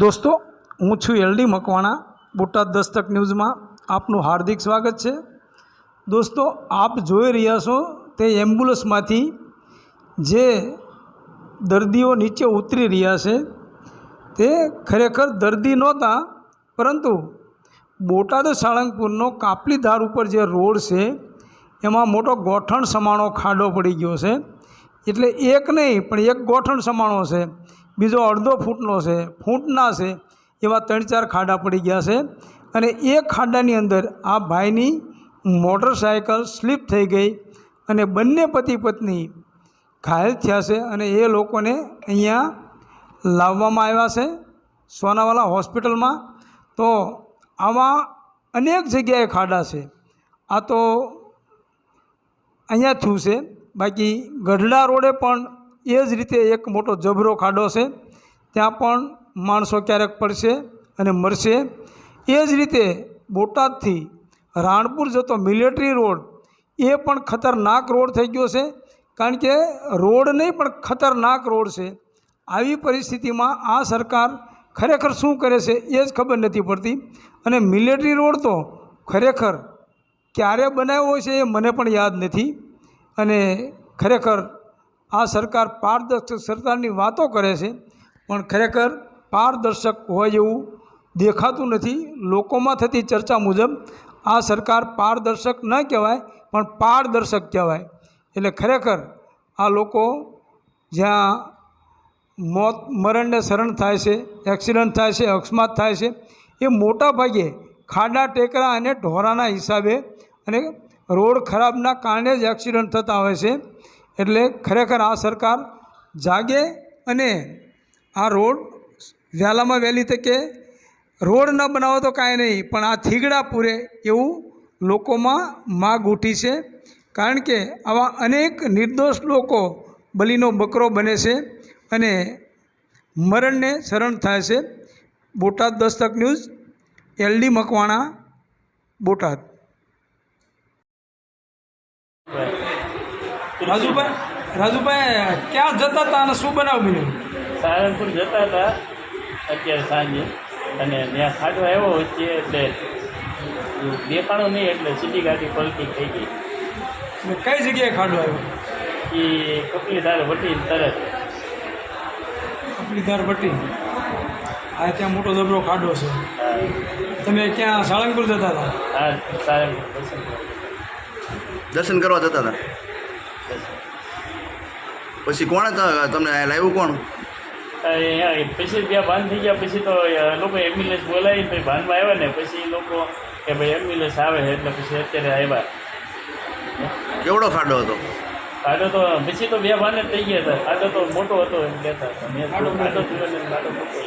દોસ્તો, હું છું એલડી મકવાણા. બોટાદ દસ્તક ન્યૂઝમાં આપનું હાર્દિક સ્વાગત છે. દોસ્તો, આપ જોઈ રહ્યા છો તે એમ્બ્યુલન્સમાંથી જે દર્દીઓ નીચે ઉતરી રહ્યા છે તે ખરેખર દર્દી નહોતા, પરંતુ બોટાદ સાળંગપુરનો કાપલીધાર ઉપર જે રોડ છે એમાં મોટો ગોઠણ સમાણો ખાડો પડી ગયો છે. એટલે એક નહીં પણ એક ગોઠણ સમાણો છે, બીજો અડધો ફૂટનો છે, ફૂટના છે, એવા 3-4 ખાડા પડી ગયા છે. અને એ ખાડાની અંદર આ ભાઈની મોટરસાઇકલ સ્લીપ થઈ ગઈ અને બંને પતિ પત્ની ઘાયલ થયા છે. અને એ લોકોને અહીંયા લાવવામાં આવ્યા છે સોનાવાલા હોસ્પિટલમાં. તો આવા અનેક જગ્યાએ ખાડા છે. આ તો અહીંયા થયું છે, બાકી ગઢડા રોડે પણ એ જ રીતે એક મોટો જબરો ખાડો છે, ત્યાં પણ માણસો ક્યારેક પડશે અને મરશે. એ જ રીતે બોટાદથી રાણપુર જતો મિલિટરી રોડ એ પણ ખતરનાક રોડ થઈ ગયો છે, કારણ કે રોડ નહીં પણ ખતરનાક રોડ છે. આવી પરિસ્થિતિમાં આ સરકાર ખરેખર શું કરે છે એ જ ખબર નથી પડતી. અને મિલિટરી રોડ તો ખરેખર ક્યારે બનાવ્યો છે એ મને પણ યાદ નથી. અને ખરેખર આ સરકાર પારદર્શક સરકારની વાતો કરે છે, પણ ખરેખર પારદર્શક હોય એવું દેખાતું નથી. લોકોમાં થતી ચર્ચા મુજબ આ સરકાર પારદર્શક ન કહેવાય પણ પારદર્શક કહેવાય. એટલે ખરેખર આ લોકો જ્યાં મોત મરણને શરણ થાય છે, એક્સિડન્ટ થાય છે, અકસ્માત થાય છે, એ મોટા ભાગે ખાડા ટેકરા અને ઢોરાના હિસાબે અને રોડ ખરાબના કારણે જ એક્સિડન્ટ થતા હોય છે. એટલે ખરેખર આ સરકાર જાગે અને આ રોડ વહેલામાં વહેલી તકે રોડ ન બનાવો તો કાંઈ નહીં, પણ આ થીગડા પૂરે એવું લોકોમાં માગ ઉઠી છે. કારણ કે આવા અનેક નિર્દોષ લોકો બલીનો બકરો બને છે અને મરણને શરણ થાય છે. Botad Dastak news, LD Makwana, Botad. રાજુભાઈ ક્યાં જતા હતા અને શું બનાવ બન્યું? સાળંગપુર જતા હતા અત્યારે સાંજે, અને ત્યાં ખાડો આવ્યો વચ્ચે, એટલે દેખાણો નહીં, એટલે સીધી ગાડી પલટી થઈ ગઈ. કઈ જગ્યાએ ખાડો આવ્યો? એ કપલીધાર વટી તરત. કપલીધાર વટી, આ ત્યાં મોટો જબરો ખાડો છે. તમે ક્યાં સાળંગપુર જતા હતા? હા, સાળંગપુર દર્શન કરવા જતા હતા. પછી કોણે તમને લાવ્યું? કોણ? પછી ત્યાં ભાન થઈ ગયા. પછી તો લોકો એમ્બ્યુલન્સ બોલાવીને પછી ભાનમાં આવ્યા ને પછી લોકો કે ભાઈ એમ્બ્યુલન્સ આવે છે, એટલે પછી અત્યારે આવ્યા. કેવડો ખાડો હતો? ખાડો તો પછી તો 2 ભાન જ થઈ ગયા હતા. ખાડો તો મોટો હતો એમ કહેતા હતા. મેં ખાડો જોયો ને ખાડો મોટો.